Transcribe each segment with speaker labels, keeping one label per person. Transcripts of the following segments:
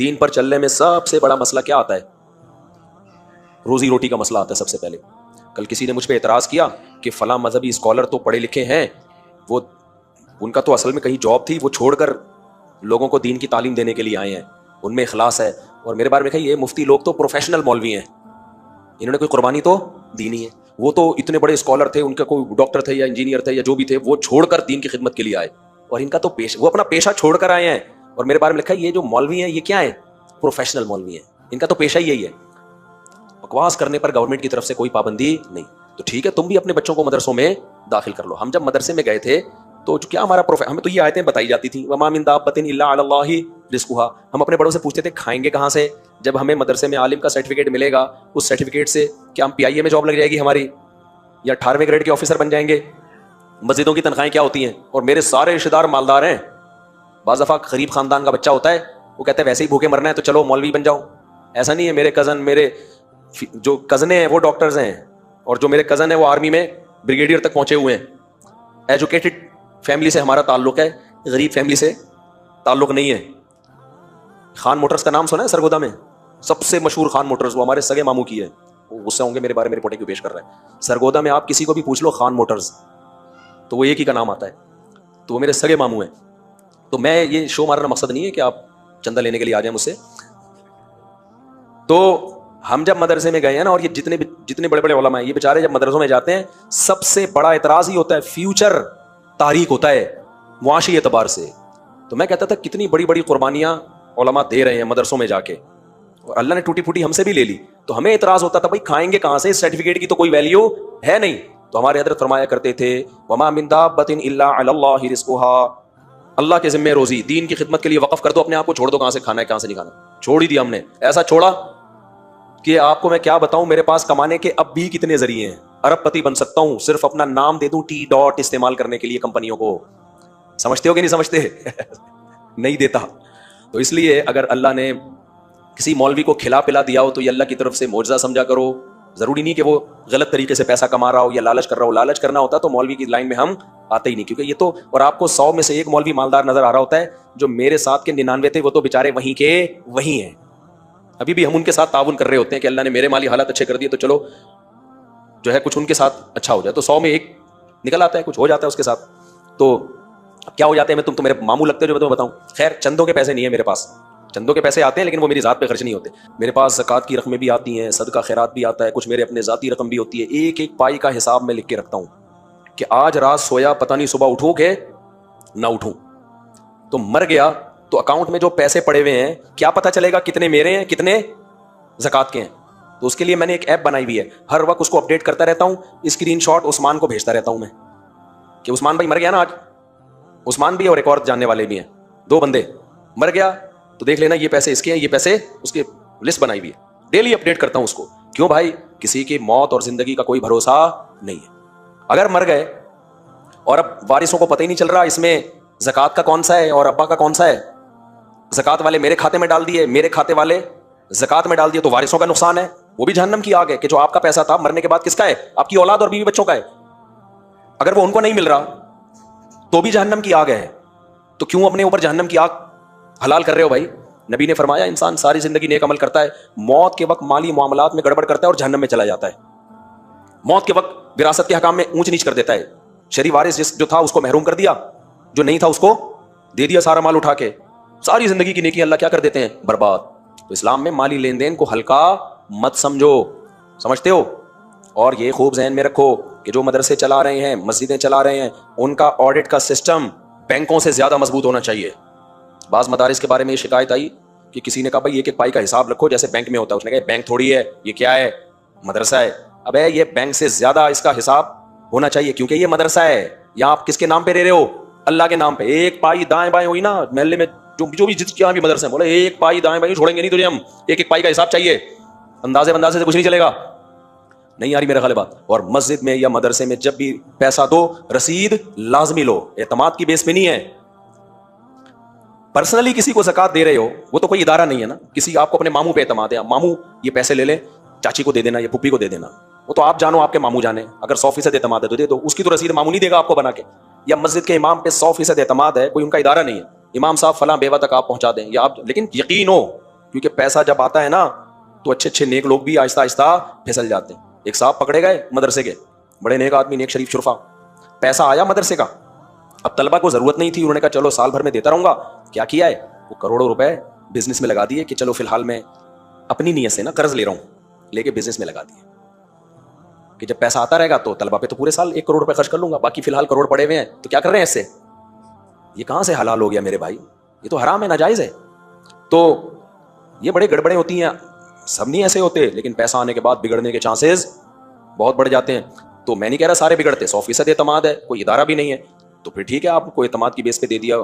Speaker 1: دین پر چلنے میں سب سے بڑا مسئلہ کیا آتا ہے؟ روزی روٹی کا مسئلہ آتا ہے سب سے پہلے. کل کسی نے مجھ پہ اعتراض کیا کہ فلاں مذہبی اسکالر تو پڑھے لکھے ہیں, وہ ان کا تو اصل میں کہیں جاب تھی, وہ چھوڑ کر لوگوں کو دین کی تعلیم دینے کے لیے آئے ہیں, ان میں اخلاص ہے. اور میرے بارے میں کہا یہ مفتی لوگ تو پروفیشنل مولوی ہیں, انہوں نے کوئی قربانی تو دی نہیں ہے. وہ تو اتنے بڑے اسکالر تھے, ان کا کوئی ڈاکٹر تھے یا انجینئر تھے یا جو بھی تھے, وہ چھوڑ کر دین کی خدمت کے لیے آئے, اور ان کا تو وہ اپنا پیشہ چھوڑ کر آئے ہیں. اور میرے بارے میں لکھا ہے یہ جو مولوی ہیں یہ کیا ہیں؟ پروفیشنل مولوی ہیں, ان کا تو پیشہ ہی یہی ہے. بکواس کرنے پر گورنمنٹ کی طرف سے کوئی پابندی نہیں. تو ٹھیک ہے, تم بھی اپنے بچوں کو مدرسوں میں داخل کر لو. ہم جب مدرسے میں گئے تھے تو کیا ہمارا ہمیں تو یہ آیتیں بتائی جاتی تھیں, وما من دابۃ الا علی اللہ رزقها. ہم اپنے بڑوں سے پوچھتے تھے کھائیں گے کہاں سے؟ جب ہمیں مدرسے میں عالم کا سرٹیفکیٹ ملے گا, اس سرٹیفکیٹ سے کیا ہم PIA میں جاب لگ جائے گی ہماری, یا 18ویں گریڈ کے آفیسر بن جائیں گے؟ مسجدوں کی تنخواہیں کیا ہوتی ہیں؟ اور میرے سارے رشتے دار مالدار ہیں. بعض دفعہ غریب خاندان کا بچہ ہوتا ہے, وہ کہتے ہیں ویسے ہی بھوکے مرنا ہے تو چلو مولوی بن جاؤ. ایسا نہیں ہے. میرے جو کزنیں ہیں وہ ڈاکٹرز ہیں, اور جو میرے کزن ہیں وہ آرمی میں بریگیڈیئر تک پہنچے ہوئے ہیں. ایجوکیٹڈ فیملی سے ہمارا تعلق ہے, غریب فیملی سے تعلق نہیں ہے. خان موٹرز کا نام سنا ہے سرگودا میں؟ سب سے مشہور خان موٹرز, وہ ہمارے سگے ماموں کی ہے. وہ غصہ ہوں گے میرے بارے میں رپورٹیں کیوں پیش کر رہا ہے. سرگودا میں آپ کسی کو بھی پوچھ لو خان موٹرز تو وہ ایک ہی کا نام آتا ہے, تو وہ میرے سگے ماموں ہیں. تو میں یہ شو مارنا مقصد نہیں ہے کہ آپ چندہ لینے کے لیے آ جائیں مجھ سے. تو ہم جب مدرسے میں گئے ہیں نا, اور یہ جتنے بڑے بڑے علماء ہیں, یہ بیچارے جب مدرسوں میں جاتے ہیں سب سے بڑا اعتراض ہی ہوتا ہے فیوچر تاریخ ہوتا ہے معاشی اعتبار سے. تو میں کہتا تھا کتنی بڑی بڑی قربانیاں علماء دے رہے ہیں مدرسوں میں جا کے, اور اللہ نے ٹوٹی پھوٹی ہم سے بھی لے لی. تو ہمیں اعتراض ہوتا تھا بھائی کھائیں گے کہاں سے, اس سرٹیفکیٹ کی تو کوئی ویلیو ہے نہیں. تو ہمارے حضرت فرمایا کرتے تھے وما من دابۃ الا علی اللہ رزقها, اللہ کے ذمہ روزی, دین کی خدمت کے لیے وقف کر دو اپنے آپ کو, چھوڑ دو کہاں سے کھانا ہے کہاں سے نہیں کھانا. چھوڑ ہی دیا ہم نے, ایسا چھوڑا کہ آپ کو میں کیا بتاؤں, میرے پاس کمانے کے اب بھی کتنے ذریعے ہیں, ارب پتی بن سکتا ہوں صرف اپنا نام دے دوں T استعمال کرنے کے لیے کمپنیوں کو. سمجھتے ہو کہ نہیں سمجھتے؟ نہیں دیتا. تو اس لیے اگر اللہ نے کسی مولوی کو کھلا پلا دیا ہو تو یہ اللہ کی طرف سے معجزہ سمجھا کرو. ضروری نہیں کہ وہ غلط طریقے سے پیسہ کما رہا ہو یا لالچ کر رہا ہو. لالچ کرنا ہوتا تو مولوی کی لائن میں ہم آتے ہی نہیں, کیونکہ یہ تو, اور آپ کو 100 میں سے ایک مولوی مالدار نظر آ رہا ہوتا ہے. جو میرے ساتھ کے 99 تھے وہ تو بےچارے وہیں کے وہیں ہیں. ابھی بھی ہم ان کے ساتھ تعاون کر رہے ہوتے ہیں کہ اللہ نے میرے مالی حالات اچھے کر دیے تو چلو جو ہے کچھ ان کے ساتھ اچھا ہو جائے. تو 100 میں ایک نکل آتا ہے, کچھ ہو جاتا ہے اس کے ساتھ. تو کیا ہو جاتے ہیں, تم تو میرے ماموں لگتے ہو جو میں تمہیں بتاؤں. خیر, چندوں کے پیسے نہیں ہیں میرے پاس, چندوں کے پیسے آتے ہیں لیکن وہ میری ذات پہ خرچ نہیں ہوتے. میرے پاس زکوٰۃ کی رقمیں بھی آتی ہیں, صدقہ خیرات بھی آتا ہے, کچھ میرے اپنے ذاتی رقم بھی ہوتی ہے. ایک ایک پائی کا حساب میں لکھ کے رکھتا ہوں کہ آج رات سویا پتہ نہیں صبح اٹھوں کہ نہ اٹھوں. تو مر گیا تو اکاؤنٹ میں جو پیسے پڑے ہوئے ہیں کیا پتہ چلے گا کتنے میرے ہیں کتنے زکوٰۃ کے ہیں. تو اس کے لیے میں نے ایک ایپ بنائی ہوئی ہے, ہر وقت اس کو اپڈیٹ کرتا رہتا ہوں. اسکرین شاٹ عثمان کو بھیجتا رہتا ہوں میں کہ عثمان بھائی مر گیا نا آج. عثمان بھی اور ایک اور جاننے والے بھی ہیں, 2 بندے. مر گیا تو دیکھ لینا یہ پیسے اس کے ہیں, یہ پیسے اس کے, لسٹ بنائی ہوئی ہے. ڈیلی اپڈیٹ کرتا ہوں اس کو. کیوں بھائی, کسی کی موت اور زندگی کا کوئی بھروسہ نہیں ہے. اگر مر گئے اور اب وارثوں کو پتہ ہی نہیں چل رہا اس میں زکوٰۃ کا کون سا ہے اور ابا کا کون سا ہے, زکوٰۃ والے میرے کھاتے میں ڈال دیے, میرے کھاتے والے زکوٰۃ میں ڈال دیے, تو وارثوں کا نقصان ہے. وہ بھی جہنم کی آگ ہے کہ جو آپ کا پیسہ تھا مرنے کے بعد کس کا ہے, آپ کی اولاد اور بیوی بچوں کا ہے. اگر وہ ان کو نہیں مل رہا تو بھی جہنم کی آگ ہے. تو کیوں اپنے اوپر جہنم کی آگ حلال کر رہے ہو بھائی؟ نبی نے فرمایا انسان ساری زندگی نیک عمل کرتا ہے, موت کے وقت مالی معاملات میں گڑبڑ کرتا ہے اور جہنم میں چلا جاتا ہے. موت کے وقت وراثت کے حکام میں اونچ نیچ کر دیتا ہے. شرعی وارث جو تھا اس کو محروم کر دیا, جو نہیں تھا اس کو دے دیا سارا مال اٹھا کے. ساری زندگی کی نیکی اللہ کیا کر دیتے ہیں, برباد. تو اسلام میں مالی لین دین کو ہلکا مت سمجھو, سمجھتے ہو. اور یہ خوب ذہن میں رکھو کہ جو مدرسے چلا رہے ہیں, مسجدیں چلا رہے ہیں, ان کا آڈٹ کا سسٹم بینکوں سے زیادہ مضبوط ہونا چاہیے. بعض مدارس کے بارے میں یہ شکایت آئی کہ کسی نے کہا بھائی ایک ایک پائی کا حساب رکھو جیسے بینک میں ہوتا ہے. اس نے کہا بینک تھوڑی ہے, یہ کیا ہے, مدرسہ ہے. اب یہ بینک سے زیادہ اس کا حساب ہونا چاہیے کیونکہ یہ مدرسہ ہے. یا آپ کس کے نام پہ رہ رہے ہو, اللہ کے نام پہ. ایک پائی دائیں بائیں ہوئی نا محلے میں, جو بھی جس بھی مدرسے ہیں, بولے ایک پائی دائیں بائیں چھوڑیں گے نہیں تجھے ہم, ایک ایک پائی کا حساب چاہیے. اندازے بندازے سے کچھ نہیں چلے گا. نہیں آ رہی میرا خیال بات. اور مسجد میں یا مدرسے میں جب بھی پیسہ دو رسید لازمی لو, اعتماد کی بیس پہ نہیں ہے. پرسنلی کسی کو زکوٰۃ دے رہے ہو, وہ تو کوئی ادارہ نہیں ہے نا, کسی آپ کو اپنے ماموں پہ اعتماد ہے, ماموں یہ پیسے لے لیں, چاچی کو دے دینا یا پھپھی کو دے دینا, وہ تو آپ جانو آپ کے ماموں جانے. اگر 100% اعتماد ہے تو دے دو, اس کی تو رسید ماموں نہیں دے گا آپ کو بنا کے. یا مسجد کے امام پہ 100% اعتماد ہے, کوئی ان کا ادارہ نہیں ہے, امام صاحب فلاں بیوہ تک آپ پہنچا دیں, یا آپ, لیکن یقین ہو کیونکہ پیسہ جب آتا ہے نا تو اچھے اچھے نیک لوگ بھی آہستہ آہستہ پھسل جاتے ہیں. ایک صاحب پکڑے گئے مدرسے کے, بڑے نیک آدمی, نیک شریف شرفا, پیسہ آیا مدرسے کا, اب طلبہ کو ضرورت نہیں تھی, انہوں نے کہا چلو سال بھر میں دیتا رہوں گا. کیا کیا ہے, وہ کروڑوں روپے بزنس میں لگا دیے کہ چلو فی الحال میں اپنی نیت سے نا قرض لے رہا ہوں, لے کے بزنس میں لگا دیے کہ جب پیسہ آتا رہے گا تو طلبہ پہ تو پورے سال 1 کروڑ روپے خرچ کر لوں گا, باقی فی الحال کروڑ پڑے ہوئے ہیں تو کیا کر رہے ہیں اس سے. یہ کہاں سے حلال ہو گیا میرے بھائی, یہ تو حرام ہے, ناجائز ہے. تو یہ بڑے گڑبڑیں ہوتی ہیں, سب نہیں ایسے ہوتے, لیکن پیسہ آنے کے بعد بگڑنے کے چانسز بہت بڑھ جاتے ہیں. تو میں نہیں کہہ رہا سارے بگڑتے, 100% اعتماد ہے, کوئی ادارہ بھی نہیں ہے تو پھر ٹھیک ہے, آپ کو اعتماد کی بیس پہ دے دیا,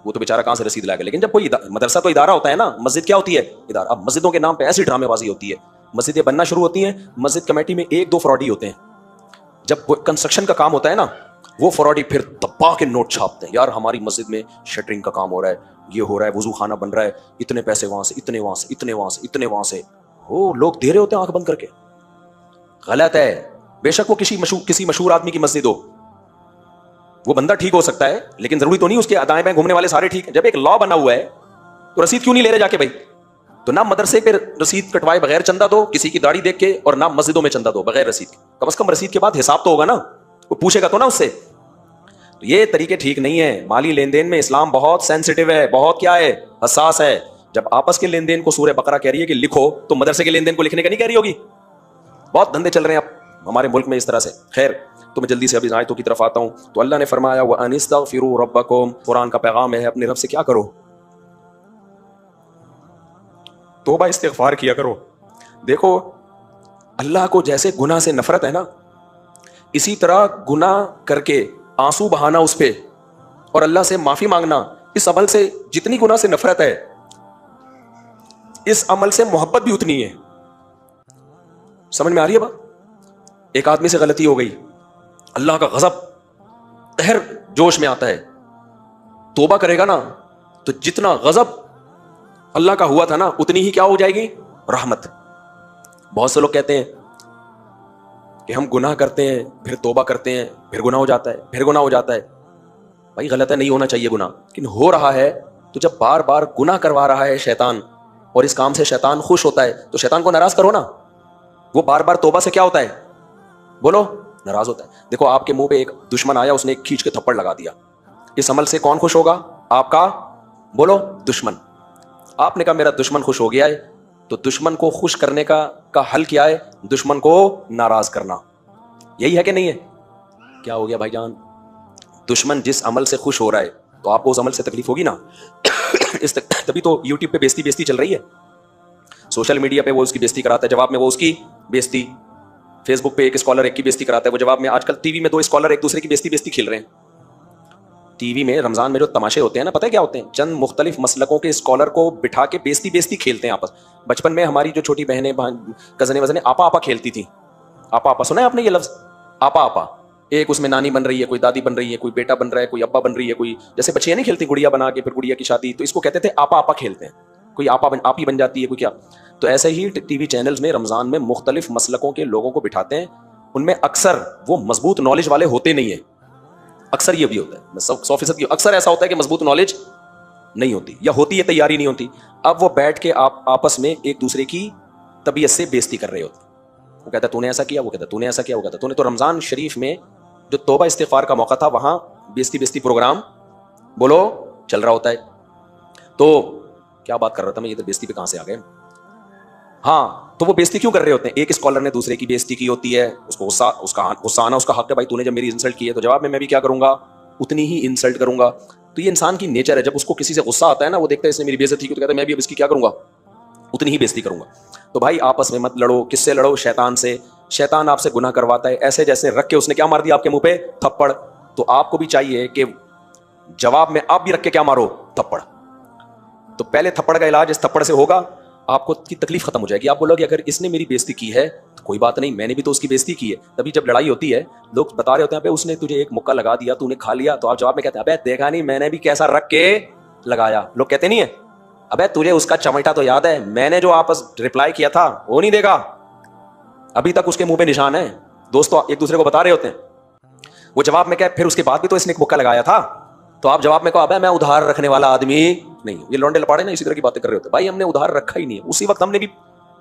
Speaker 1: وہ تو بیچارہ کہاں سے رسید لائے گا. لیکن جب کوئی مدرسہ تو ادارہ ہوتا ہے نا, مسجد کیا ہوتی ہے, ادارہ. اب مسجدوں کے نام پہ ایسی ڈرامے بازی ہوتی ہے, مسجدیں بننا شروع ہوتی ہیں, مسجد کمیٹی میں 1-2 فراڈی ہوتے ہیں. جب کنسٹرکشن کا کام ہوتا ہے نا, وہ فراڈی پھر دبا کے نوٹ چھاپتے ہیں, یار ہماری مسجد میں شٹرنگ کا کام ہو رہا ہے, یہ ہو رہا ہے, وضو خانہ بن رہا ہے, اتنے پیسے وہاں سے, اتنے وہاں سے, اتنے وہاں سے, اتنے وہاں سے. وہ لوگ دے رہے ہوتے ہیں آنکھ بند کر کے. غلط ہے. بے شک وہ کسی مشہور آدمی کی مسجد ہو, وہ بندہ ٹھیک ہو سکتا ہے, لیکن ضروری تو نہیں اس کے دائیں بائیں گھومنے والے سارے ٹھیک ہیں. جب ایک لا بنا ہوا ہے تو رسید کیوں نہیں لے رہے جا کے بھائی. تو نہ مدرسے پہ رسید کٹوائے بغیر چندہ دو کسی کی داڑھی دیکھ کے, اور نہ مسجدوں میں چندہ دو بغیر رسید کے. کم از کم رسید کے بعد حساب تو ہوگا نا, وہ پوچھے گا تو نا اس سے. تو یہ طریقے ٹھیک نہیں ہے. مالی لین دین میں اسلام بہت سینسٹیو ہے, بہت کیا ہے, حساس ہے. جب آپس کے لین دین کو سورہ بقرہ کہہ رہی ہے کہ لکھو, تو مدرسے کے لین دین کو لکھنے کا نہیں کہہ رہی ہوگی. بہت دھندے چل رہے ہیں اب ہمارے ملک میں اس طرح سے. خیر, تو میں جلدی سے ابھی آیتوں کی طرف آتا ہوں. تو اللہ نے فرمایا وَأَنِ اسْتَغْفِرُوا رَبَّكُمْ, قرآن کا پیغام ہے اپنے رب سے کیا کرو, توبہ استغفار کیا کرو. دیکھو اللہ کو جیسے گناہ سے نفرت ہے نا, اسی طرح گناہ کر کے آنسو بہانا اس پہ اور اللہ سے معافی مانگنا, اس عمل سے جتنی گناہ سے نفرت ہے, اس عمل سے محبت بھی اتنی ہے. سمجھ میں آ رہی ہے بات. ایک آدمی سے غلطی ہو گئی, اللہ کا غضب قہر جوش میں آتا ہے, توبہ کرے گا نا تو جتنا غضب اللہ کا ہوا تھا نا, اتنی ہی کیا ہو جائے گی, رحمت. بہت سے لوگ کہتے ہیں کہ ہم گناہ کرتے ہیں, پھر توبہ کرتے ہیں, پھر گناہ ہو جاتا ہے, پھر گناہ ہو جاتا ہے. بھائی غلط ہے, نہیں ہونا چاہیے گناہ, لیکن ہو رہا ہے تو جب بار بار گناہ کروا رہا ہے شیطان, اور اس کام سے شیطان خوش ہوتا ہے, تو شیطان کو ناراض کرو نا. وہ بار بار توبہ سے کیا ہوتا ہے, بولو, ناراض ہوتا ہے. دیکھو آپ کے منہ پہ ایک دشمن آیا, اس نے ایک کھینچ کے تھپڑ لگا دیا, اس عمل سے کون خوش ہوگا, آپ کا, بولو, دشمن. آپ نے کہا میرا دشمن خوش ہو گیا ہے, تو دشمن کو خوش کرنے کا حل کیا ہے, دشمن کو ناراض کرنا. یہی ہے کہ نہیں ہے. کیا ہو گیا بھائی جان, دشمن جس عمل سے خوش ہو رہا ہے تو آپ کو اس عمل سے تکلیف ہوگی نا. تبھی تو یوٹیوب پہ بیزتی چل رہی ہے, سوشل میڈیا پہ وہ اس کی بیزتی کراتا ہے, جواب میں وہ اس کی بیزتی, فیس بک پہ ایک اسکالر ایک کی بیزتی کراتا ہے, وہ جواب میں, آج کل ٹی وی میں 2 اسکالر ایک دوسرے کی بیزتی کھیل رہے ہیں. ٹی وی میں رمضان میں جو تماشے ہوتے ہیں نا, پتہ ہے کیا ہوتے ہیں, چند مختلف مسلکوں کے اسکالر کو بٹھا کے بیزتی کھیلتے ہیں آپس. بچپن میں ہماری جو چھوٹی بہنیں کزنیں وزنیں آپا کھیلتی تھیں. آپا سنا ہے آپ نے یہ لفظ, آپا. ایک اس میں نانی بن رہی ہے, کوئی دادی بن رہی ہے, کوئی بیٹا بن رہا ہے, کوئی ابا بن رہی ہے, کوئی جیسے بچیاں نہیں کھیلتی گڑیا بنا کے پھر گڑیا کی شادی, تو اس کو کہتے تھے آپا کھیلتے ہیں. کوئی آپی بن جاتی ہے, کوئی کیا. تو ایسے ہی ٹی وی چینلز میں رمضان میں مختلف مسلکوں کے لوگوں کو بٹھاتے ہیں. ان میں اکثر وہ مضبوط نالج والے ہوتے نہیں ہیں, اکثر یہ بھی ہوتا ہے, 100% اکثر ایسا ہوتا ہے کہ مضبوط نالج نہیں ہوتی, یا ہوتی ہے تیاری نہیں ہوتی. اب وہ بیٹھ کے آپس میں ایک دوسرے کی طبیعت سے بیزتی کر رہے ہوتے. وہ کہتا ہے تو نے ایسا کیا, وہ کہتا ہے تو نے ایسا کیا, وہ کہتا ہے تو نے. تو رمضان شریف میں جو توبہ استغفار کا موقع تھا, وہاں بیزتی پروگرام, بولو, چل رہا ہوتا ہے. تو کیا بات کر رہا تھا میں, یہ تو بیزتی پہ کہاں سے آ گئے. ہاں, تو وہ بیزتی کیوں کر رہے ہوتے ہیں, ایک اسکالر نے دوسرے کی بیزتی کی ہوتی ہے, اس کو غصہ آنا اس کا حق ہے, بھائی تو نے جب میری انسلٹ کی ہے تو جواب میں بھی کیا کروں گا, اتنی ہی انسلٹ کروں گا. تو یہ انسان کی نیچر ہے, جب اس کو کسی سے غصہ آتا ہے نا, وہ دیکھتا ہے اس نے میری بےزتی کی, تو کہتا ہے میں بھی اب اس کی کیا کروں گا, اتنی ہی بیزتی کروں گا. تو بھائی آپس میں مت لڑو. کس سے لڑو, شیطان سے. شیطان آپ سے گناہ کرواتا ہے, ایسے جیسے رکھ کے اس نے کیا مار دیا آپ کے منہ پہ, تھپڑ. تو آپ کو بھی چاہیے کہ جواب میں آپ بھی رکھ کے کیا مارو, تھپڑ. تو پہلے تھپڑ کا علاج اس تھپڑ سے ہوگا, آپ کو کی تکلیف ختم ہو جائے گی. آپ بولو کہ اگر اس نے میری بےزتی کی ہے تو کوئی بات نہیں, میں نے بھی تو اس کی بےزتی کی ہے. تبھی جب لڑائی ہوتی ہے لوگ بتا رہے ہوتے ہیں اس نے تجھے ایک مکہ لگا دیا, تو نے کھا لیا, تو آپ جواب میں کہتے ہیں ابے دیکھا نہیں میں نے بھی کیسا رکھ کے لگایا. لوگ کہتے نہیں ہیں ابے تجھے اس کا چمٹا تو یاد ہے, میں نے جو آپس رپلائی کیا تھا وہ نہیں دیکھا, ابھی تک اس کے منہ پہ نشان ہے. دوستوں ایک دوسرے کو بتا رہے ہوتے ہیں, وہ جواب میں کہ پھر اس کے بعد بھی تو اس نے ایک مکہ لگایا تھا, تو آپ جواب میں کہو ابے میں ادھار رکھنے والا آدمی نہیں. یہ لونڈے لپاڑے نا اسی طرح کی باتیں کر رہے ہوتے. بھائی ہم نے ادھار رکھا ہی نہیں ہے. اسی وقت ہم نے بھی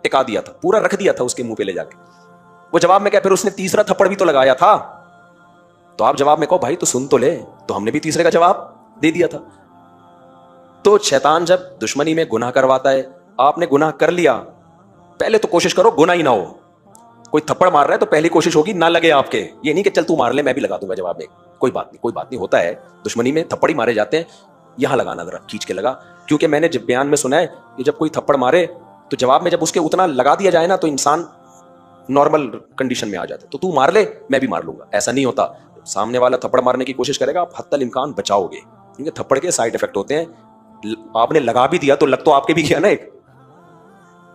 Speaker 1: ٹکا دیا تھا, پورا رکھ دیا تھا اس کے منہ پہ لے جا کے. وہ جواب میں کہا پھر اس نے تیسرا تھپڑ بھی تو لگایا تھا. تو آپ جواب میں کہو بھائی تو سن تو لے. تو ہم نے بھی تیسرے کا جواب دے دیا تھا. تو شیطان جب دشمنی میں گناہ کرواتا ہے, آپ نے گناہ کر لیا, پہلے تو کوشش کرو گناہ ہی نہ ہو. کوئی تھپڑ مار رہا ہے تو پہلی کوشش ہوگی نہ لگے آپ کے. یہ نہیں کہ چل تو مار لے میں بھی لگا دوں گا جواب میں. کوئی بات نہیں ہوتا ہے دشمنی میں تھپڑ ہی مارے جاتے ہیں. یہاں لگانا ذرا کھینچ کے لگا, کیونکہ میں نے جب بیان میں سنا ہے کہ جب کوئی تھپڑ مارے تو جواب میں جب اس کے اتنا لگا دیا جائے نا تو انسان نارمل کنڈیشن میں آ جاتا ہے. تو مار لے میں بھی مار لوں گا, ایسا نہیں ہوتا. سامنے والا تھپڑ مارنے کی کوشش کرے گا آپ حتی الامکان بچاؤ گے, کیونکہ تھپڑ کے سائڈ افیکٹ ہوتے ہیں. آپ نے لگا بھی دیا تو لگ تو آپ کے بھی گیا نا ایک.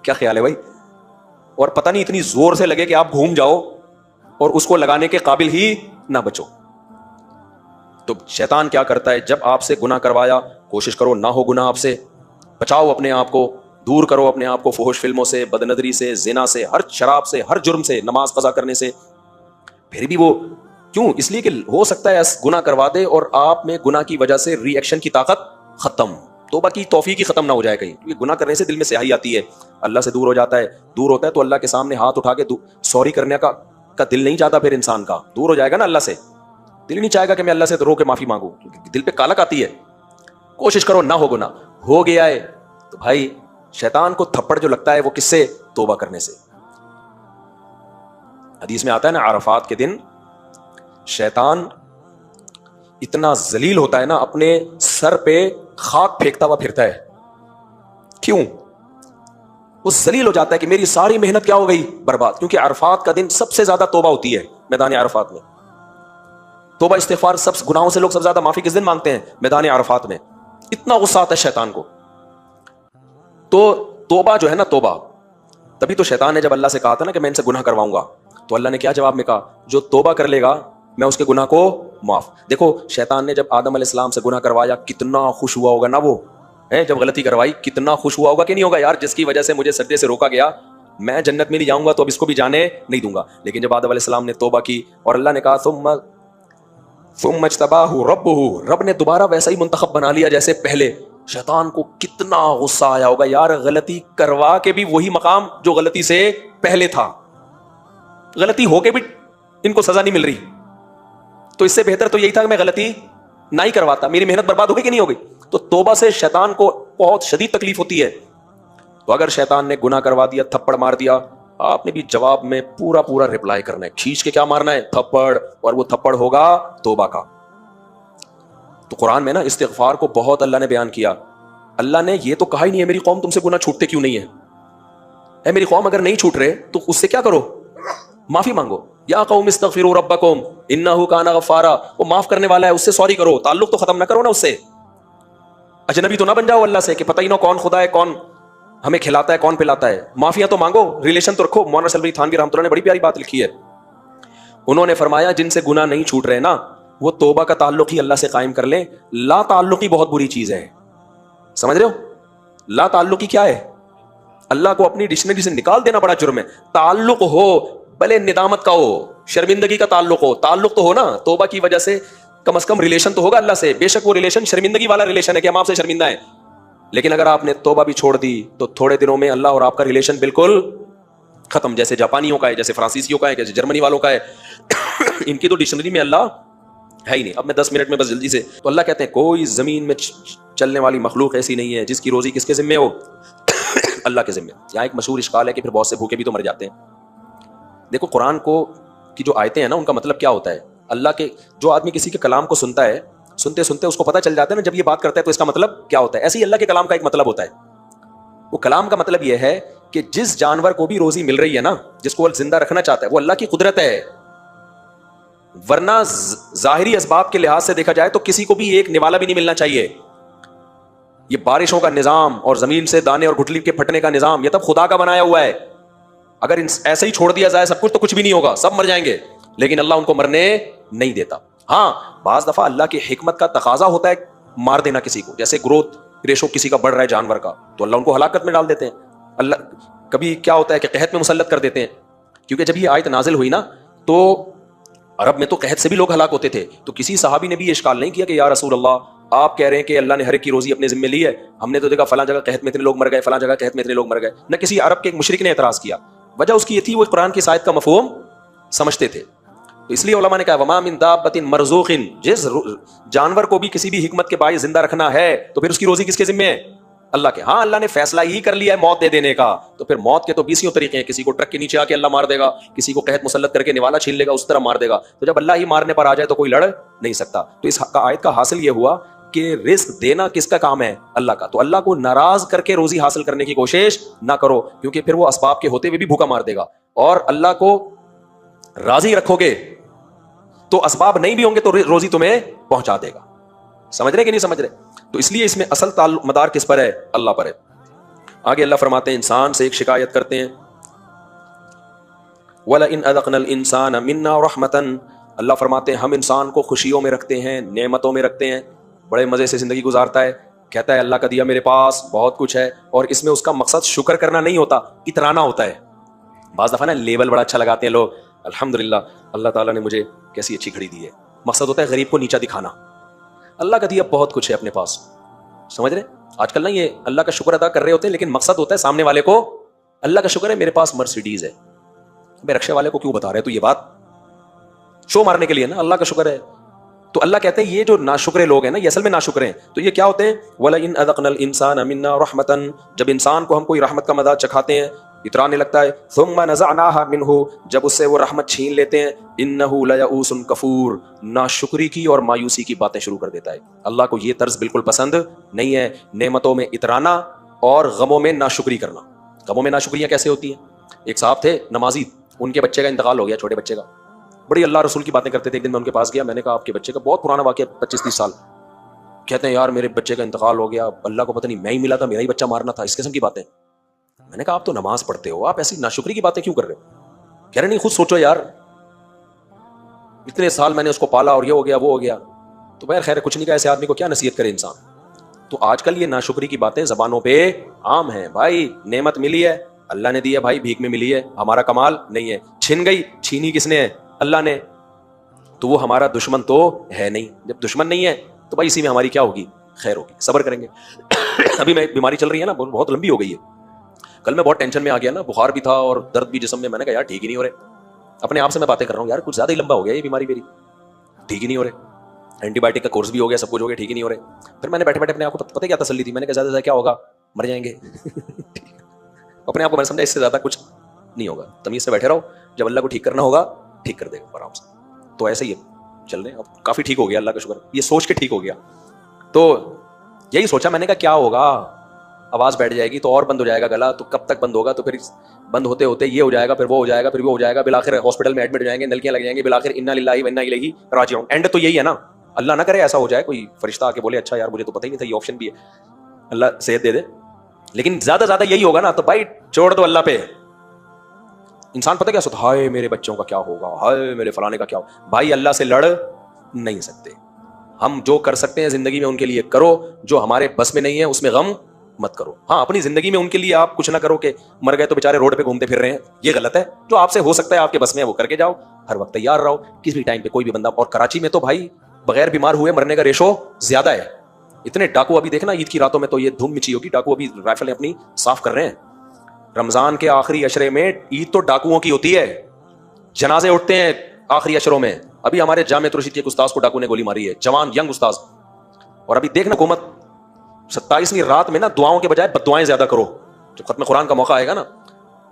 Speaker 1: کیا خیال ہے بھائی؟ اور پتہ نہیں اتنی زور سے لگے کہ آپ گھوم جاؤ اور اس کو لگانے کے قابل ہی نہ بچو. تو شیطان کیا کرتا ہے, جب آپ سے گناہ کروایا کوشش کرو نہ ہو گناہ, آپ سے بچاؤ اپنے آپ کو, دور کرو اپنے آپ کو فحش فلموں سے, بد نظری سے, زنا سے, ہر شراب سے, ہر جرم سے, نماز قضا کرنے سے. پھر بھی وہ کیوں؟ اس لیے کہ ہو سکتا ہے گناہ کروا دے اور آپ میں گناہ کی وجہ سے ری ایکشن کی طاقت ختم, توبہ کی توفیق ہی ختم نہ ہو جائے کہیں. کیونکہ گناہ کرنے سے دل میں سیاہی آتی ہے, اللہ سے دور ہو جاتا ہے. دور ہوتا ہے تو اللہ کے سامنے ہاتھ اٹھا کے سوری کرنے کا دل نہیں چاہتا. پھر انسان کا دور ہو جائے گا نا اللہ سے, دل نہیں چاہے گا کہ میں اللہ سے رو کے معافی مانگوں, دل پہ کالک آتی ہے. کوشش کرو نہ ہو گناہ. ہو گیا ہے تو بھائی شیطان کو تھپڑ جو لگتا ہے وہ کس سے؟ توبہ کرنے سے. حدیث میں آتا ہے نا عرفات کے دن شیطان اتنا ذلیل ہوتا ہے نا, اپنے سر پہ خاک پھینکتا ہوا پھرتا ہے. کیوں؟ وہ ذلیل ہو جاتا ہے کہ میری ساری محنت کیا ہو گئی؟ برباد. کیونکہ عرفات کا دن سب سے زیادہ توبہ ہوتی ہے میدان عرفات میں. توبہ استغفار سب گناہوں سے لوگ سب سے زیادہ معافی کس دن مانگتے ہیں؟ میدان عرفات میں. اتنا غصہ آتا ہے شیطان کو. تو توبہ جو ہے نا توبہ, تبھی تو شیطان نے جب اللہ سے کہا تھا نا کہ میں ان سے گناہ کرواؤں گا, تو اللہ نے کیا جواب میں کہا؟ جو توبہ کر لے گا میں اس کے گناہ کو معاف. دیکھو شیطان نے جب آدم علیہ السلام سے گناہ کروایا کتنا خوش ہوا ہوگا نا وہ, جب غلطی کروائی کتنا خوش ہوا ہوگا کہ نہیں ہوگا؟ یار جس کی وجہ سے مجھے سجدے سے روکا گیا میں جنت میں نہیں جاؤں گا تو اب اس کو بھی جانے نہیں دوں گا. لیکن جب آدم علیہ السلام نے توبہ کی اور اللہ نے کہا ثم اجتباہ ربہ, رب نے دوبارہ ویسا ہی منتخب بنا لیا جیسے پہلے. شیطان کو کتنا غصہ آیا ہوگا یار, غلطی کروا کے بھی وہی مقام جو غلطی سے پہلے تھا, غلطی ہو کے بھی ان کو سزا نہیں مل رہی. تو اس سے بہتر تو یہی تھا کہ میں غلطی نہ ہی کرواتا, میری محنت برباد ہو گئی کہ نہیں ہو گئی. تو توبہ سے شیطان کو بہت شدید تکلیف ہوتی ہے. تو اگر شیطان نے گناہ کروا دیا, تھپڑ مار دیا, آپ نے بھی جواب میں پورا پورا رپلائی کرنا ہے, کھینچ کے کیا مارنا ہے؟ تھپڑ. اور وہ تھپڑ ہوگا توبہ کا. تو قرآن میں نا استغفار کو بہت اللہ نے بیان کیا. اللہ نے یہ تو کہا ہی نہیں ہے میری قوم تم سے گناہ چھوٹتے کیوں نہیں ہے. میری قوم اگر نہیں چھوٹ رہے تو اس سے کیا کرو؟ معافی مانگو. یا قوم استغفروا ربکم انہ کان غفارا, وہ معاف کرنے والا ہے, اس سے سوری کرو. تعلق تو ختم نہ کرو نا اس سے, اجنبی تو نہ بن جاؤ اللہ سے کہ پتہ ہی نہ کون خدا ہے, کون ہمیں کھلاتا ہے, کون پلاتا ہے. معافیاں تو مانگو, ریلیشن تو رکھو. مولانا سلوی تھانوی رحمۃ اللہ نے بڑی پیاری بات لکھی ہے. انہوں نے فرمایا جن سے گناہ نہیں چھوٹ رہے نا وہ توبہ کا تعلق ہی اللہ سے قائم کر لیں. لا تعلقی بہت بری چیز ہے, سمجھ رہے ہو؟ لا تعلقی کیا ہے؟ اللہ کو اپنی ڈکشنری سے نکال دینا بڑا جرم ہے. تعلق ہو, بھلے ندامت کا ہو, شرمندگی کا تعلق ہو, تعلق تو ہو نا. توبہ کی وجہ سے کم از کم ریلیشن تو ہوگا اللہ سے. بے شک وہ ریلیشن شرمندگی والا ریلیشن ہے کہ ہم آپ سے شرمندہ ہیں, لیکن اگر آپ نے توبہ بھی چھوڑ دی تو تھوڑے دنوں میں اللہ اور آپ کا ریلیشن بالکل ختم. جیسے جاپانیوں کا ہے, جیسے فرانسیسیوں کا ہے, جیسے جرمنی والوں کا ہے. ان کی تو ڈکشنری میں اللہ ہے ہی نہیں. اب میں 10 منٹ میں بس جلدی سے, تو اللہ کہتے ہیں کوئی زمین میں چلنے والی مخلوق ایسی نہیں ہے جس کی روزی کس کے ذمے ہو؟ اللہ کے ذمے. یہاں ایک مشہور اشکال ہے کہ پھر بہت سے بھوکے بھی تو مر جاتے ہیں. دیکھو قرآن کو کی جو آیتیں ہیں نا ان کا مطلب کیا ہوتا ہے. اللہ کے جو آدمی کسی کے کلام کو سنتا ہے, سنتے سنتے اس کو پتہ چل جاتا ہے نا جب یہ بات کرتا ہے تو اس کا مطلب کیا ہوتا ہے. ایسے ہی اللہ کے کلام کا ایک مطلب ہوتا ہے. وہ کلام کا مطلب یہ ہے کہ جس جانور کو بھی روزی مل رہی ہے نا, جس کو وہ زندہ رکھنا چاہتا ہے, وہ اللہ کی قدرت ہے. ورنہ ظاہری اسباب کے لحاظ سے دیکھا جائے تو کسی کو بھی ایک نوالا بھی نہیں ملنا چاہیے. یہ بارشوں کا نظام اور زمین سے دانے اور گٹھلی کے پھٹنے کا نظام, یہ تب خدا کا بنایا ہوا ہے. اگر ایسے ہی چھوڑ دیا جائے سب کچھ تو کچھ بھی نہیں ہوگا, سب مر جائیں گے. لیکن اللہ ان کو مرنے نہیں دیتا. ہاں بعض دفعہ اللہ کی حکمت کا تقاضا ہوتا ہے مار دینا کسی کو, جیسے گروتھ ریشو کسی کا بڑھ رہا ہے جانور کا, تو اللہ ان کو ہلاکت میں ڈال دیتے ہیں. اللہ کبھی کیا ہوتا ہے کہ قحط میں مسلط کر دیتے ہیں. کیونکہ جب یہ آیت نازل ہوئی نا تو عرب میں تو قحط سے بھی لوگ ہلاک ہوتے تھے. تو کسی صحابی نے بھی یہ اشکال نہیں کیا کہ یا رسول اللہ آپ کہہ رہے ہیں کہ اللہ نے ہر ایک کی روزی اپنے ذمے لی ہے, ہم نے تو دیکھا فلاں جگہ قحط میں اتنے لوگ مر گئے, فلاں جگہ قحط میں اتنے لوگ مر گئے. نہ کسی عرب کے ایک مشرک نے اعتراض کیا. وجہ اس کی یہ تھی وہ قرآن کی اس آیت کا مفہوم سمجھتے تھے. تو اس لیے علماء نے کہا وما من دابۃ مرزوق, جس جانور کو بھی کسی بھی حکمت کے باعث زندہ رکھنا ہے تو پھر اس کی روزی کس کے ذمے ہے؟ اللہ کے. ہاں اللہ نے فیصلہ ہی کر لیا ہے موت دے دینے کا, تو پھر موت کے تو 20 طریقے ہیں. کسی کو ٹرک کے نیچے آ کے اللہ مار دے گا, کسی کو قحط مسلط کر کے نوالا چھین لے گا, اس طرح مار دے گا. تو جب اللہ ہی مارنے پر آ جائے تو کوئی لڑ نہیں سکتا. تو اس آیت کا حاصل یہ ہوا کہ رزق دینا کس کا کام ہے؟ اللہ کا. تو اللہ کو ناراض کر کے روزی حاصل کرنے کی کوشش نہ کرو, کیونکہ پھر وہ اسباب کے ہوتے ہوئے بھی بھوکا مار دے گا. اور اللہ کو راضی رکھو گے تو اسباب نہیں بھی ہوں گے تو روزی تمہیں پہنچا دے گا. سمجھ رہے کہ نہیں سمجھ رہے؟ تو اس لیے اس میں اصل تعلق مدار کس پر ہے؟ اللہ پر ہے. آگے اللہ فرماتے ہیں انسان سے ایک شکایت کرتے ہیں, وَلَئِنْ أَذَقْنَا الْإِنسَانَ مِنَّا رَحْمَةً, اللہ فرماتے ہیں ہم انسان کو خوشیوں میں رکھتے ہیں, نعمتوں میں رکھتے ہیں, بڑے مزے سے زندگی گزارتا ہے, کہتا ہے اللہ کا دیا میرے پاس بہت کچھ ہے. اور اس میں اس کا مقصد شکر کرنا نہیں ہوتا, اترانا ہوتا ہے. بعض دفعہ نا لیبل بڑا اچھا لگاتے ہیں لوگ, الحمدللہ اللہ تعالیٰ نے مجھے کیسی اچھی گھڑی دی ہے. مقصد ہوتا ہے غریب کو نیچا دکھانا. اللہ کا دیا بہت کچھ ہے اپنے پاس, سمجھ رہے؟ آج کل نا یہ اللہ کا شکر ادا کر رہے ہوتے ہیں, لیکن مقصد ہوتا ہے سامنے والے کو اللہ کا شکر ہے میرے پاس مرسیڈیز ہے. بے رکشے والے کو کیوں بتا رہے تو یہ بات شو مارنے کے لیے نا, اللہ کا شکر ہے. تو اللہ کہتے ہیں یہ جو ناشکرے لوگ ہیں نا یہ اصل میں ناشکرے ہیں. تو یہ کیا ہوتے ہیں؟ وَلَئِنْ أَذَقْنَا الْإِنسَانَ مِنَّا رَحْمَةً, جب انسان کو ہم کوئی رحمت کا مزہ چکھاتے ہیں, اترانے لگتا ہے, ثُمَّ نَزَعْنَاهَا مِنْهُ, جب اس سے وہ رحمت چھین لیتے ہیں, إِنَّهُ لَيَئُوسٌ کفور, ناشکری کی اور مایوسی کی باتیں شروع کر دیتا ہے. اللہ کو یہ طرز بالکل پسند نہیں ہے, نعمتوں میں اترانا اور غموں میں ناشکری کرنا. غموں میں ناشکریاں کیسے ہوتی ہیں؟ ایک صاحب تھے نمازی, ان کے بچے کا انتقال ہو گیا, چھوٹے بچے کا. بڑی اللہ رسول کی باتیں کرتے تھے. ایک دن میں ان کے پاس گیا, میں نے کہا آپ کے بچے کا, بہت پرانا واقعہ 25-30 سال, کہتے ہیں یار میرے بچے کا انتقال ہو گیا, اللہ کو پتہ نہیں میں ہی ملا تھا, میرا ہی بچہ مارنا تھا, اس قسم کی باتیں. میں نے کہا آپ تو نماز پڑھتے ہو, آپ ایسی ناشکری کی باتیں کیوں کر رہے ہو؟ کہہ رہے نہیں خود سوچو یار, اتنے سال میں نے اس کو پالا اور یہ ہو گیا وہ ہو گیا. تو بہر خیر کچھ نہیں کہا, ایسے آدمی کو کیا نصیحت کرے انسان. تو آج کل یہ ناشکری کی باتیں زبانوں پہ عام ہیں. بھائی نعمت ملی ہے اللہ نے دی ہے, بھائی بھیک میں ملی ہے, ہمارا کمال نہیں ہے. چھن گئی, چھینی کس نے ہے؟ اللہ نے. تو وہ ہمارا دشمن تو ہے نہیں. جب دشمن نہیں ہے تو بھائی اسی میں ہماری کیا ہوگی؟ خیر ہوگی, صبر کریں گے. ابھی میں بیماری چل رہی ہے نا, بہت لمبی ہو گئی ہے. کل میں بہت ٹینشن میں آ گیا نا, بخار بھی تھا اور درد بھی جسم میں. میں نے کہا یار ٹھیک ہی نہیں ہو رہے. اپنے آپ سے میں باتیں کر رہا ہوں, یار کچھ زیادہ ہی لمبا ہو گیا یہ بیماری میری, ٹھیک ہی نہیں ہو رہے. اینٹی بایوٹک کا کورس بھی ہو گیا, سب کچھ ہو گیا, ٹھیک ہی نہیں ہو رہے. پھر میں نے بیٹھے بیٹھے اپنے آپ کو پتہ کیا تسلی تھی, میں نے کہا زیادہ سے زیادہ کیا ہوگا, مر جائیں گے. اپنے آپ کو میں نے سمجھا اس سے زیادہ کچھ نہیں ہوگا, تمیز سے بیٹھے رہو, جب اللہ کو ٹھیک کرنا ہوگا ٹھیک کر دے گا آرام سے. تو ایسے ہی چل رہے ہیں, اب کافی ٹھیک ہو گیا اللہ کا شکر, یہ سوچ کے ٹھیک ہو گیا. تو یہی سوچا میں نے کہا کیا ہوگا, آواز بیٹھ جائے گی تو اور بند ہو جائے گا گلا, تو کب تک بند ہوگا, تو پھر بند ہوتے ہوتے یہ ہو جائے گا, پھر وہ ہو جائے گا, پھر وہ ہو جائے گا, بالآخر ہاسپٹل میں ایڈمٹ ہو جائیں گے, نلکیاں لگ جائیں گے, بالآخر انا للہ و انا الیہ راجعون. اینڈ تو یہی ہے نا, اللہ نہ کرے ایسا ہو جائے, کوئی فرشتہ آ کے بولے اچھا یار مجھے تو پتہ ہی نہیں تھا یہ آپشن بھی ہے, اللہ صحت دے دے. لیکن زیادہ زیادہ یہی ہوگا نا, تو بھائی چھوڑ دو اللہ پہ. انسان پتہ کیا سوچتا, ہائے میرے بچوں کا کیا ہوگا, ہائے میرے فلانے کا کیا ہوگا. بھائی اللہ سے لڑ نہیں سکتے. ہم جو کر سکتے ہیں زندگی میں ان کے لیے کرو, جو ہمارے بس میں نہیں ہے اس میں غم مت کرو. ہاں اپنی زندگی میں ان کے لیے آپ کچھ نہ کرو کہ مر گئے تو بیچارے روڈ پہ گھومتے پھر رہے ہیں, یہ غلط ہے. جو آپ سے ہو سکتا ہے آپ کے بس میں وہ کر کے جاؤ, ہر وقت تیار رہو, کسی بھی ٹائم پہ کوئی بھی بندہ. اور کراچی میں تو بھائی بغیر بیمار ہوئے مرنے کا ریشو زیادہ ہے. اتنے ڈاکو ابھی دیکھنا عید کی راتوں میں تو یہ دھوم مچی ہوگی, ڈاکو ابھی رائفلیں اپنی صاف کر رہے ہیں. رمضان کے آخری عشرے میں عید تو ڈاکوؤں کی ہوتی ہے, جنازے اٹھتے ہیں آخری عشروں میں. ابھی ہمارے جامع رشید کے ایک استاذ کو ڈاکو نے گولی ماری ہے, جوان ینگ استاذ. اور ابھی دیکھنا حکومت 27ویں رات میں نا دعاؤں کے بجائے بد دعائیں زیادہ کرو. جب ختم قرآن کا موقع آئے گا نا,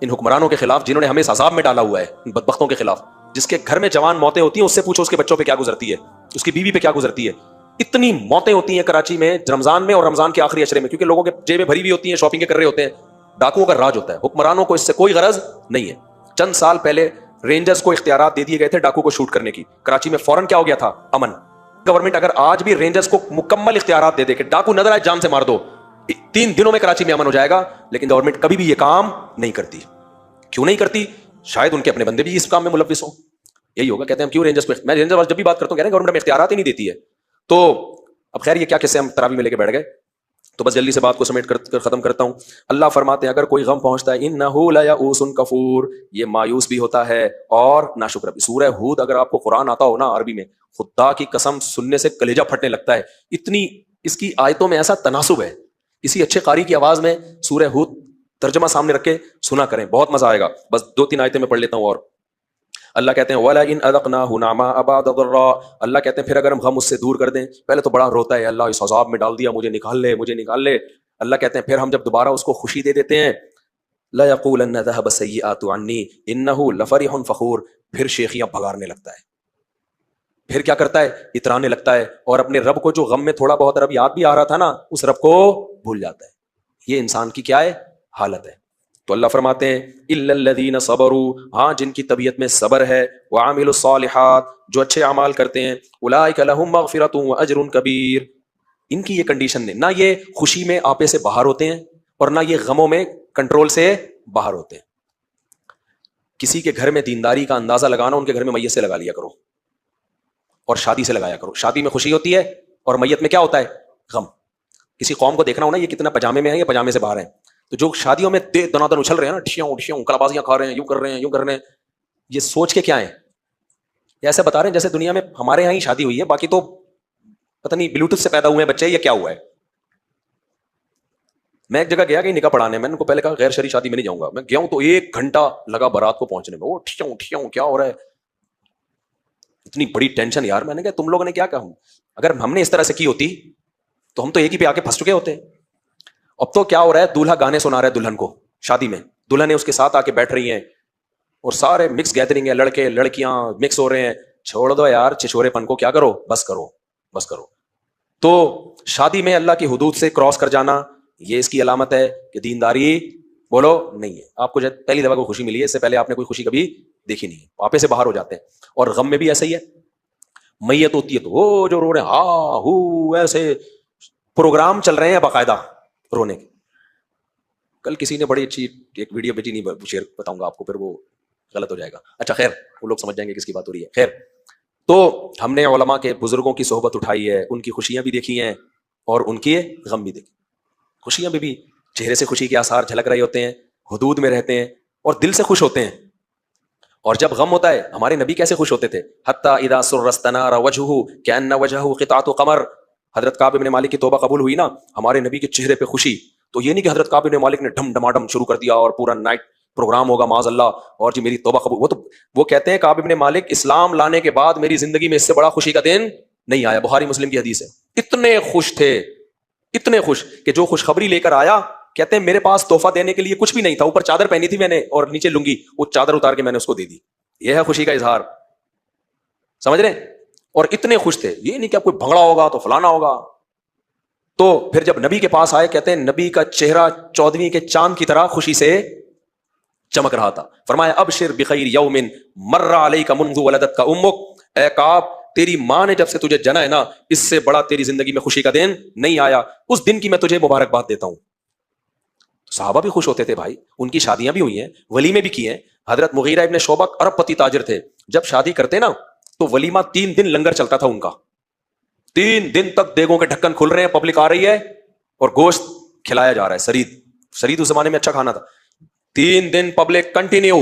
Speaker 1: ان حکمرانوں کے خلاف جنہوں نے ہمیں اس عذاب میں ڈالا ہوا ہے, ان بدبختوں کے خلاف, جس کے گھر میں جوان موتیں ہوتی ہیں, اس سے پوچھو اس کے بچوں پہ کیا گزرتی ہے, اس کی بیوی پہ کیا گزرتی ہے. اتنی موتیں ہوتی ہیں کراچی میں رمضان میں اور رمضان کے آخری عشرے میں, کیونکہ لوگوں کے جیبیں بھری ہوئی ہوتی ہیں, شاپنگ کر رہے ہوتے ہیں. ڈاکوؤں کا راج ہوتا ہے, حکمرانوں کو اس سے کوئی غرض نہیں ہے. چند سال پہلے رینجرز کو اختیارات دے دیے گئے تھے ڈاکو کو شوٹ کرنے کی, کراچی میں فوراً کیا ہو گیا تھا, امن. گورنمنٹ اگر آج بھی رینجرز کو مکمل اختیارات دے دے کہ ڈاکو نظر آئے جان سے مار دو, 3 دنوں میں کراچی میں امن ہو جائے گا. لیکن گورنمنٹ کبھی بھی یہ کام نہیں کرتی. کیوں نہیں کرتی؟ شاید ان کے اپنے بندے بھی اس کام میں ملوث ہوں. یہی ہوگا, کہتے ہیں ہم کیوں رینجرز کو, میں رینجرز جب بھی بات کرتا ہوں کہہ رہے ہیں گورنمنٹ ہمیں اختیارات ہی نہیں دیتی ہے. تو اب خیر یہ کیا قصے ہم تراویح میں لے کے بیٹھ گئے. تو بس جلدی سے بات کو سمیٹ کر ختم کرتا ہوں. اللہ فرماتے ہیں اگر کوئی غم پہنچتا ہے انہ لیئوس کفور، یہ مایوس بھی ہوتا ہے اور ناشکر بھی. سورہ ہود اگر آپ کو قرآن آتا ہو نا عربی میں، خدا کی قسم سننے سے کلیجہ پھٹنے لگتا ہے، اتنی اس کی آیتوں میں ایسا تناسب ہے. کسی اچھے قاری کی آواز میں سورہ ہود ترجمہ سامنے رکھ کے سنا کریں، بہت مزہ آئے گا. بس 2-3 آیتیں میں پڑھ لیتا ہوں. اور اللہ کہتے ہیں وَلَئِنْ أَذَقْنَاهُ نَعْمَاءَ بَعْدَ ضَرَّاءٍ، اللہ کہتے ہیں پھر اگر ہم غم اس سے دور کر دیں، پہلے تو بڑا روتا ہے اللہ اس عذاب میں ڈال دیا، مجھے نکال لے مجھے نکال لے. اللہ کہتے ہیں پھر ہم جب دوبارہ اس کو خوشی دے دیتے ہیں لَيَقُولَنَّ ذَهَبَ السَّيِّئَاتُ عَنِّي إِنَّهُ لَفَرِحٌ فَخُورٌ، پھر شیخیاں بھگارنے لگتا ہے، پھر کیا کرتا ہے اترانے لگتا ہے، اور اپنے رب کو جو غم میں تھوڑا بہت رب یاد بھی آ رہا تھا نا، اس رب کو بھول جاتا ہے. یہ انسان کی کیا ہے حالت ہے. تو اللہ فرماتے ہیں الا الذین صبروا، ہاں جن کی طبیعت میں صبر ہے، وعملوا الصالحات، جو اچھے اعمال کرتے ہیں، اولئک لہم مغفرۃ واجر کبیر. ان کی یہ کنڈیشن ہے، نہ یہ خوشی میں آپے سے باہر ہوتے ہیں اور نہ یہ غموں میں کنٹرول سے باہر ہوتے ہیں. کسی کے گھر میں دینداری کا اندازہ لگانا، ان کے گھر میں میت سے لگا لیا کرو اور شادی سے لگایا کرو. شادی میں خوشی ہوتی ہے اور میت میں کیا ہوتا ہے غم. کسی قوم کو دیکھنا ہونا یہ کتنا پجامے میں ہے یا پجامے سے باہر ہیں. تو جو شادیوں میں دنادن اچھل رہے ہیں نا، ڈھشیوں کلابازیاں کھا رہے ہیں، یوں کر رہے ہیں یوں کر رہے ہیں، یہ سوچ کے کیا ہیں؟ یہ ایسے بتا رہے ہیں جیسے دنیا میں ہمارے یہاں ہی شادی ہوئی ہے، باقی تو پتہ نہیں بلوٹوتھ سے پیدا ہوئے ہیں بچے، یہ کیا ہوا ہے. میں ایک جگہ گیا کہ نکاح پڑھانے، میں نے ان کو پہلے کہا غیر شرعی شادی میں نہیں جاؤں گا. میں گیا ہوں تو 1 گھنٹہ لگا بارات کو پہنچنے میں، وہ ٹھیوں کیا ہو رہا ہے، اتنی بڑی ٹینشن. یار میں نے کہا تم لوگوں نے کیا کہا، اگر ہم نے اس طرح سے کی ہوتی تو ہم تو ایک ہی پہ آ کے پھنس چکے ہوتے. اب تو کیا ہو رہا ہے، دولہا گانے سنا رہا ہے دلہن کو شادی میں، دلہن اس کے ساتھ آ کے بیٹھ رہی ہیں اور سارے مکس گیدرنگ ہے، لڑکے لڑکیاں مکس ہو رہے ہیں. چھوڑ دو یار چھچورے پن کو، کیا کرو بس کرو بس کرو. تو شادی میں اللہ کی حدود سے کراس کر جانا یہ اس کی علامت ہے کہ دینداری بولو نہیں ہے. آپ کو جب پہلی دفعہ کو خوشی ملی ہے، اس سے پہلے آپ نے کوئی خوشی کبھی دیکھی نہیں ہے، آپے سے باہر ہو جاتے ہیں. اور غم میں بھی ایسا ہی ہے، میت ہوتی ہے تو وہ جو رو رہے ہیں ہاں ہو، ایسے پروگرام چل رہے ہیں باقاعدہ رونے کے. کل کسی نے بڑی اچھی ایک ویڈیو بھیجی، نہیں شیئر بتاؤں گا آپ کو، پھر وہ غلط ہو جائے گا. اچھا خیر، وہ لوگ سمجھ جائیں گے کس کی بات ہو رہی ہے. خیر، تو ہم نے علماء کے بزرگوں کی صحبت اٹھائی ہے، ان کی خوشیاں بھی دیکھی ہیں اور ان کے غم بھی دیکھی. خوشیاں بھی چہرے سے خوشی کے آثار جھلک رہے ہوتے ہیں، حدود میں رہتے ہیں اور دل سے خوش ہوتے ہیں. اور جب غم ہوتا ہے، ہمارے نبی کیسے خوش ہوتے تھے، حتی اذا سر استنار وجہہ کأن وجہہ قطعۃ قمر. حضرت کعب بن مالک کی توبہ قبول ہوئی نا، ہمارے نبی کے چہرے پہ خوشی. تو یہ نہیں کہ حضرت کعب بن مالک نے ڈھم ڈماڈم شروع کر دیا اور پورا نائٹ پروگرام ہوگا معاذ اللہ اور جی میری توبہ قبول. وہ کہتے ہیں کعب بن مالک اسلام لانے کے بعد میری زندگی میں اس سے بڑا خوشی کا دن نہیں آیا. بخاری مسلم کی حدیث ہے. اتنے خوش تھے، اتنے خوش کہ جو خوشخبری لے کر آیا، کہتے ہیں میرے پاس تحفہ دینے کے لیے کچھ بھی نہیں تھا، اوپر چادر پہنی تھی میں نے اور نیچے لنگی، وہ چادر اتار کے میں نے اس کو دے دی. یہ ہے خوشی کا اظہار، سمجھ رہے ہیں؟ اور اتنے خوش تھے، یہ نہیں کہ اب کوئی بھنگڑا ہوگا تو فلانا ہوگا. تو پھر جب نبی کے پاس آئے، کہتے ہیں نبی کا چہرہ 14ویں کے چاند کی طرح خوشی سے چمک رہا تھا. فرمایا ابشر بخیر یوم مر علیک منذ ولدتک امک، اے کعب تیری ماں نے جب سے تجھے جنا ہے نا، اس سے بڑا تیری زندگی میں خوشی کا دن نہیں آیا، اس دن کی میں تجھے مبارکباد دیتا ہوں. صحابہ بھی خوش ہوتے تھے بھائی، ان کی شادیاں بھی ہوئی ہیں، ولیمے بھی کیے ہیں. حضرت مغیرہ ابن شعبہ ارب پتی تاجر تھے، جب شادی کرتے نا تو ولیمہ 3 دن لنگر چلتا تھا ان کا. 3 دن تک دیگوں کے ڈھکن کھل رہے ہیں، پبلک آ رہی ہے اور گوشت کھلایا جا رہا ہے. سرید اس زمانے میں اچھا کھانا تھا. 3 دن پبلک کنٹینیو.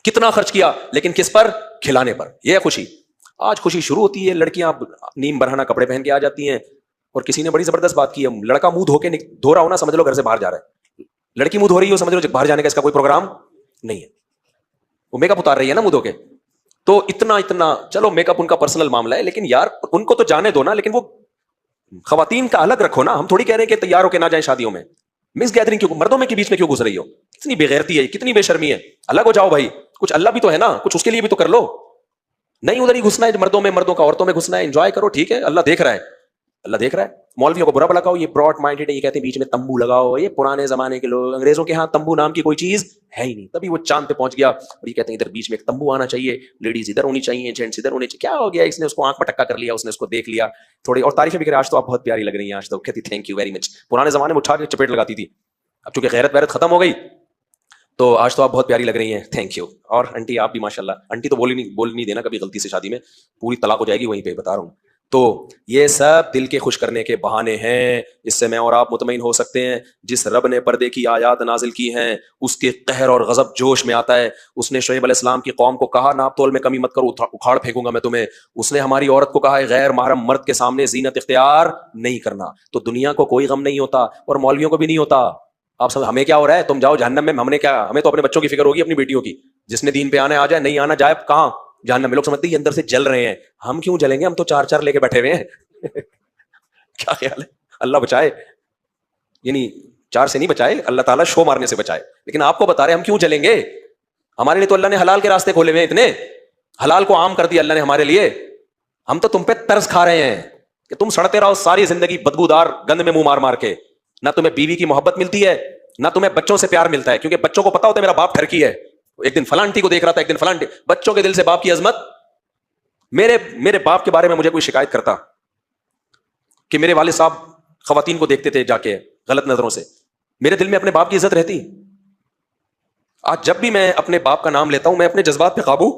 Speaker 1: کتنا خرچ کیا، لیکن کس پر؟ کھلانے پر. یہ ہے خوشی. آج خوشی شروع ہوتی ہے، لڑکیاں نیم برہنہ کپڑے پہن کے آ جاتی ہیں، اور کسی نے بڑی زبردست بات کی ہے، لڑکا منہ دھو کے دھو رہا ہو نا، سمجھ لو گھر سے باہر جا رہا ہے. لڑکی منہ دھو رہی ہو، سمجھ لو باہر جانے کا اس کا کوئی پروگرام نہیں ہے. وہ میک اپ اتار رہی ہے نا منہ دھو کے. تو اتنا چلو میک اپ ان کا پرسنل معاملہ ہے، لیکن یار ان کو تو جانے دو نا. لیکن وہ خواتین کا الگ رکھو نا. ہم تھوڑی کہہ رہے ہیں کہ تیار ہو کے نہ جائیں شادیوں میں. مکس گیدرنگ کیوں، مردوں میں کے بیچ میں کیوں گھس رہی ہو؟ کتنی بے غیرتی ہے، کتنی بے شرمی ہے. الگ ہو جاؤ بھائی. کچھ اللہ بھی تو ہے نا، کچھ اس کے لیے بھی تو کر لو. نہیں ادھر ہی گھسنا ہے مردوں میں، مردوں کا عورتوں میں گھسنا ہے. انجوائے کرو، ٹھیک ہے، اللہ دیکھ رہا ہے، اللہ دیکھ رہا ہے. مولویوں کو برا بھلا کہو، یہ براڈ مائنڈڈ ہے، یہ کہتے ہیں بیچ میں تمبو لگاؤ. یہ پرانے زمانے کے لوگ، انگریزوں کے ہاں تمبو نام کی کوئی چیز ہے ہی نہیں، تبھی وہ چاند پہ پہنچ گیا. اور یہ کہتے ہیں ادھر بیچ میں ایک تمبو آنا چاہیے، لیڈیز ادھر ہونی چاہیے، جینٹس ادھر ہونے چاہیے. کیا ہو گیا، اس نے اس کو آنکھ پٹکا کر لیا، اس نے اس کو دیکھ لیا تھوڑی. اور تعریفیں بھی کرے، آج تو آپ بہت پیاری لگ رہی ہیں، آج تو کہتی تھینک یو ویری مچ. پرانے زمانے میں اٹھا کے چپیٹ لگاتی تھی، اب چونکہ غیرت ویرت ختم ہو گئی تو آج تو آپ بہت پیاری لگ رہی ہیں، تھینک یو. اور آنٹی آپ بھی ماشاء اللہ. آنٹی تو بول نہیں دینا کبھی غلطی سے، شادی میں پوری طلاق ہو جائے گی وہیں پہ، بتا رہا ہوں. تو یہ سب دل کے خوش کرنے کے بہانے ہیں. اس سے میں اور آپ مطمئن ہو سکتے ہیں جس رب نے پردے کی آیات نازل کی ہیں اس کے قہر اور غضب جوش میں آتا ہے. اس نے شعیب علیہ السلام کی قوم کو کہا ناپ تول میں کمی مت کرو, اکھاڑ پھینکوں گا میں تمہیں. اس نے ہماری عورت کو کہا ہے غیر محرم مرد کے سامنے زینت اختیار نہیں کرنا. تو دنیا کو کوئی غم نہیں ہوتا اور مولویوں کو بھی نہیں ہوتا. آپ سمجھ ہمیں کیا ہو رہا ہے, تم جاؤ جہنم میں, ہم نے کیا, ہمیں تو اپنے بچوں کی فکر ہوگی, اپنی بیٹیوں کی. جس نے دین پہ آنا آ جائے, نہیں آنا جائے کہاں جہنم میں. لوگ سمجھتے ہیں یہ اندر سے جل رہے ہیں, ہم کیوں جلیں گے, ہم تو 4 لے کے بیٹھے ہوئے ہیں. کیا خیال ہے, اللہ بچائے, یعنی 4 سے نہیں بچائے, اللہ تعالیٰ شو مارنے سے بچائے. لیکن آپ کو بتا رہے ہم کیوں جلیں گے, ہمارے لیے تو اللہ نے حلال کے راستے کھولے ہوئے ہیں, اتنے حلال کو عام کر دیا اللہ نے ہمارے لیے. ہم تو تم پہ ترس کھا رہے ہیں کہ تم سڑتے رہو ساری زندگی بدبودار گند میں منہ مار مار کے. نہ تمہیں بیوی کی محبت ملتی ہے, نہ تمہیں بچوں سے پیار ملتا ہے, کیونکہ بچوں کو پتا ہوتا ہے میرا باپ ٹھرکی ہے. ایک دن فلانٹی کو دیکھ رہا تھا, ایک دن فلانٹی. بچوں کے دل سے باپ کی عظمت. میرے باپ کے بارے میں مجھے کوئی شکایت کرتا کہ میرے والد صاحب خواتین کو دیکھتے تھے جا کے غلط نظروں سے, میرے دل میں اپنے باپ کی عزت رہتی. آج جب بھی میں اپنے باپ کا نام لیتا ہوں میں اپنے جذبات پہ قابو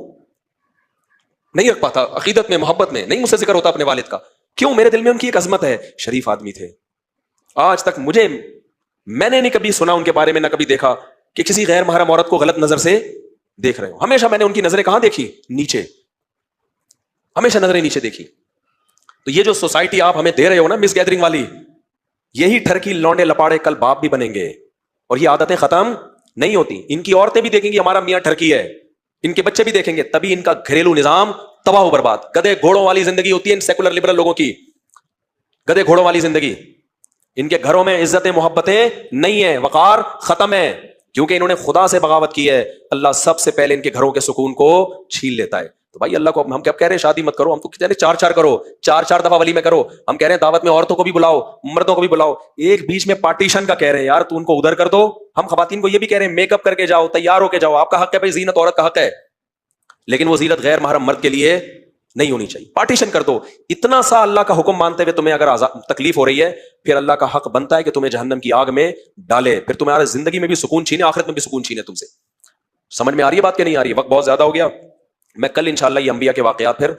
Speaker 1: نہیں رکھ پاتا, عقیدت میں محبت میں نہیں مجھ سے ذکر ہوتا اپنے والد کا. کیوں, میرے دل میں ان کی ایک عظمت ہے, شریف آدمی تھے. آج تک میں نے نہیں کبھی سنا ان کے بارے میں, نہ کبھی دیکھا کہ کسی غیر محرم عورت کو غلط نظر سے دیکھ رہے ہو. ہمیشہ میں نے ان کی نظریں کہاں دیکھی, نیچے, ہمیشہ نظریں نیچے دیکھی. تو یہ جو سوسائٹی آپ ہمیں دے رہے ہو نا مس گیدرنگ والی, یہی ٹھرکی لونڈے لپاڑے کل باپ بھی بنیں گے, اور یہ عادتیں ختم نہیں ہوتی. ان کی عورتیں بھی دیکھیں گی ہمارا میاں ٹھرکی ہے, ان کے بچے بھی دیکھیں گے, تبھی ان کا گھریلو نظام تباہ و برباد. گدے گھوڑوں والی زندگی ہوتی ہے ان سیکولر لبرل لوگوں کی, گدے گھوڑوں والی زندگی. ان کے گھروں میں عزتیں محبتیں نہیں ہیں, وقار ختم ہے, کیونکہ انہوں نے خدا سے بغاوت کی ہے. اللہ سب سے پہلے ان کے گھروں کے سکون کو چھین لیتا ہے. تو بھائی اللہ کو ہم کیا کہہ رہے ہیں شادی مت کرو, ہم تو کہتے ہیں 4 کرو, 4 دفعہ ولیمے کرو. ہم کہہ رہے ہیں دعوت میں عورتوں کو بھی بلاؤ, مردوں کو بھی بلاؤ. ایک بیچ میں پارٹیشن کا کہہ رہے ہیں یار, تو ان کو ادھر کر دو. ہم خواتین کو یہ بھی کہہ رہے ہیں میک اپ کر کے جاؤ, تیار ہو کے جاؤ, آپ کا حق ہے بھائی, زینت عورت کا حق ہے, لیکن وہ زینت غیر محرم مرد کے لیے نہیں ہونی چاہیے. پارٹیشن کر دو. اتنا سا اللہ کا حکم مانتے ہوئے تمہیں اگر تکلیف ہو رہی ہے, پھر اللہ کا حق بنتا ہے کہ تمہیں جہنم کی آگ میں ڈالے, پھر تمہارے زندگی میں بھی سکون چھینے, آخرت میں بھی سکون چھینے تم سے. سمجھ میں آ رہی ہے بات کہ نہیں آ رہی ہے؟ وقت بہت زیادہ ہو گیا. میں کل انشاءاللہ یہ انبیاء کے واقعات پھر